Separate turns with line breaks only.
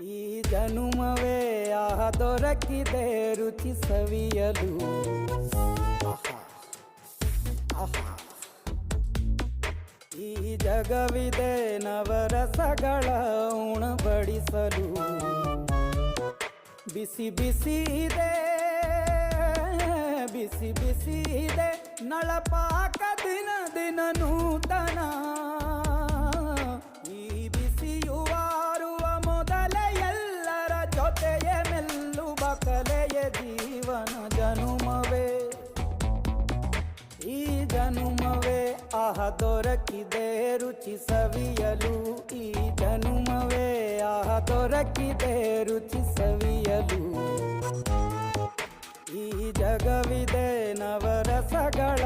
ಈ ಜನುಮವೇ ಆಹ ದೊರಕಿದೆ ರುಚಿ ಸವಿಯಲು. ಈ ಜಗವಿದೆ ನವರಸಗಳ ಉಣಬಡಿಸಲು. ಬಿಸಿ ಬಿಸಿ ಇದೆ, ಬಿಸಿ ಬಿಸಿ ಇದೆ ನಳಪಾಕ ದಿನ ದಿನ ನೂತನ. ಈ ಬಿಸಿಯುವಾರುವ ಮೊದಲೇ ಎಲ್ಲರ ಜೊತೆಯೇ ಮೆಲ್ಲುವ ಕಲೆಯ ಜೀವನ ಜನುಮವೇ. ಈ ಜನುಮವೇ ಆಹ ದೊರಕಿದೆ ರುಚಿ ಸವಿಯಲು. ಈ ಜನುಮವೇ ಆಹ ದೊರಕಿದೆ ರುಚಿ ಸವಿಯಲು. ಈ ಜಗವಿದೆ ನವರಸಗಳ